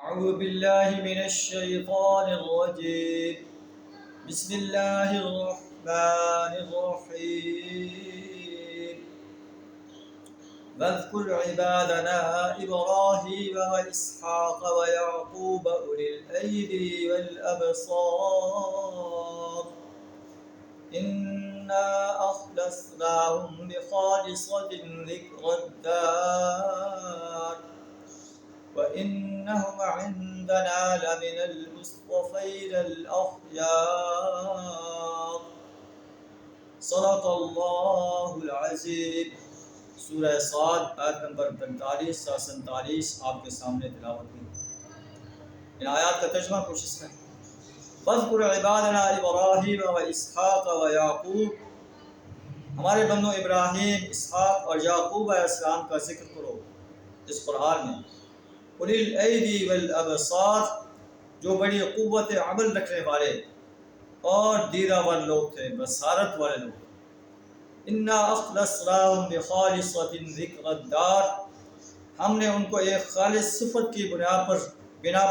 أعوذ بالله من الشيطان الرجيم بسم الله الرحمن الرحيم واذكر عبادنا إبراهيم وإسحاق ويعقوب أولي الأيدي والأبصار إنا أخلصناهم بخالصة ذكر الدار وإنهم عندنا لمن المصطفين الأخيار صدق اللہ العظیم۔ سورہ صاد آیت نمبر 45 تا 47 آپ کے سامنے تلاوت ہوئی۔ ان آیات کا ترجمہ کوشش کریں۔ وَاذْكُرْ عِبَادَنَا إِبْرَاهِيمَ وَإِسْحَاقَ وَيَعْقُوبَ، ہمارے بندوں ابراہیم، اسحاق اور یعقوب علیہ السلام کا ذکر کرو اس قرآن میں۔ اُولی الایدی والابصار، جو بڑی قوت عمل رکھنے والے اور دیدہ ور لوگ تھے، بصارت والے لوگ۔ انا اخلصناہم بخالصۃ ذکر الدار، ہم نے ان کو ایک خالص صفت کی بنا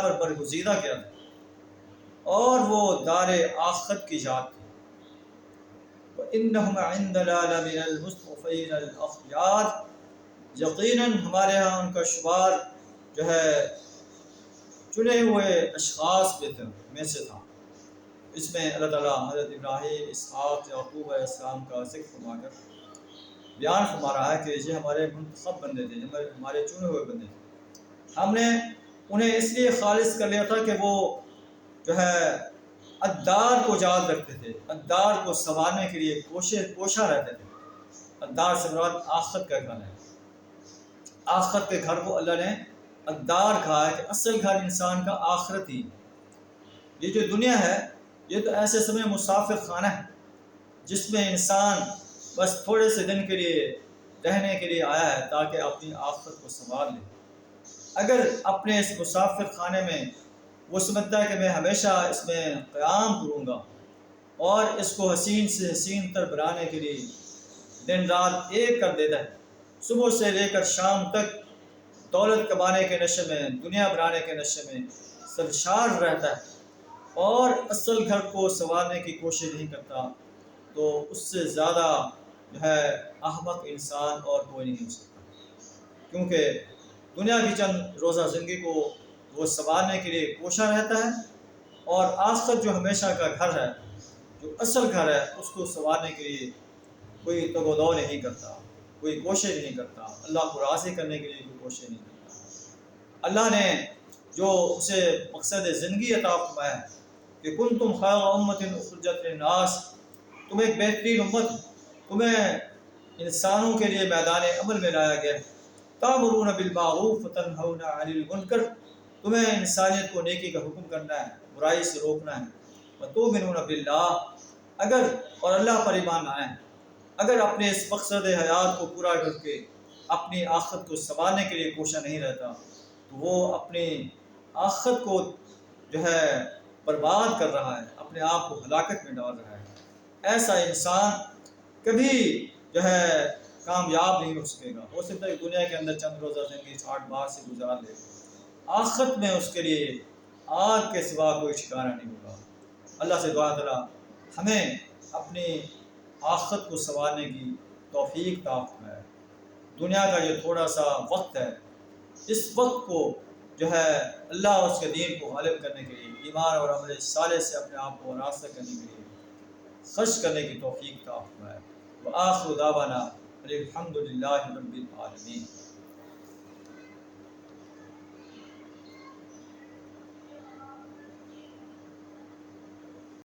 پر برگزیدہ کیا تھا، اور وہ دار آخرت کی ذات تھی۔ وَإِنَّهُمْ عِندَنَا لَمِنَ الْمُصْطَفَيْنَ الْأَخْيَارِ، یقیناً ہمارے ہاں ان کا شمار جو ہے چنے ہوئے اشخاص میں سے تھا۔ اس میں اللہ تعالیٰ حضرت ابراہیم، اسحاق، یعقوب علیہ السلام کا ذکر فرما کر بیان فرما رہا ہے کہ یہ ہمارے منتخب بندے تھے، ہمارے چنے ہوئے بندے تھے۔ ہم نے انہیں اس لیے خالص کر لیا تھا کہ وہ جو ہے الدار کو یاد رکھتے تھے، الدار کو سنوارنے کے لیے کوشاں رہتے تھے۔ الدار سے مراد آخرت کا گھر ہے۔ آخرت کے گھر کو اللہ نے الدار کہا ہے کہ اصل گھر انسان کا آخرت ہی۔ یہ جو دنیا ہے یہ تو ایسے سمے مسافر خانہ ہے جس میں انسان بس تھوڑے سے دن کے لیے رہنے کے لیے آیا ہے تاکہ اپنی آخرت کو سنوار لے۔ اگر اپنے اس مسافر خانے میں وہ سمجھتا ہے کہ میں ہمیشہ اس میں قیام کروں گا اور اس کو حسین سے حسین تر بنانے کے لیے دن رات ایک کر دیتا ہے، صبح سے لے کر شام تک دولت کمانے کے نشے میں، دنیا بنانے کے نشے میں سرشار رہتا ہے اور اصل گھر کو سنوارنے کی کوشش نہیں کرتا، تو اس سے زیادہ جو ہے احمق انسان اور کوئی نہیں ہو سکتا۔ کیونکہ دنیا کی چند روزہ زندگی کو وہ سنوارنے کے لیے کوشاں رہتا ہے، اور آخرت جو ہمیشہ کا گھر ہے، جو اصل گھر ہے، اس کو سنوارنے کے لیے کوئی تگ و دو نہیں کرتا، کوئی کوشش نہیں کرتا، اللہ کو راضی کرنے کے لیے کوئی کوشش نہیں کرتا۔ اللہ نے جو اسے مقصد زندگی عطا فرمایا ہے کہ کنتم خیر امۃ اخرجت للناس، تم ایک بہترین امت، تمہیں انسانوں کے لیے میدان عمل میں لایا گیا، تأمرون بالمعروف وتنہون عن المنکر، تمہیں انسانیت کو نیکی کا حکم کرنا ہے، برائی سے روکنا ہے۔ وتؤمنون باللہ، اگر اور اللہ پر ایمان لائیں، اگر اپنے اس مقصد حیات کو پورا کر کے اپنی آخرت کو سنوارنے کے لیے کوشاں نہیں رہتا تو وہ اپنی آخرت کو جو ہے برباد کر رہا ہے، اپنے آپ کو ہلاکت میں ڈال رہا ہے۔ ایسا انسان کبھی جو ہے کامیاب نہیں ہو سکے گا۔ ہو سکتا ہے دنیا کے اندر چند روزہ زندگی 60 بار سے گزار لے، آخرت میں اس کے لیے آگ کے سوا کوئی ٹھکانہ نہیں ہوگا۔ اللہ سے دعا تعالیٰ ہمیں اپنی آخرت کو سنوارنے کی توفیق عطا فرمائے۔ دنیا کا جو تھوڑا سا وقت ہے، اس وقت کو جو ہے اللہ اور اس کے دین کو غالب کرنے کے لیے، ایمان اور عمل صالح سے اپنے آپ کو راستہ کرنے کے لیے خرچ کرنے کی توفیق عطا فرمائے۔ وآخر دعوانا الحمد للہ رب العالمین۔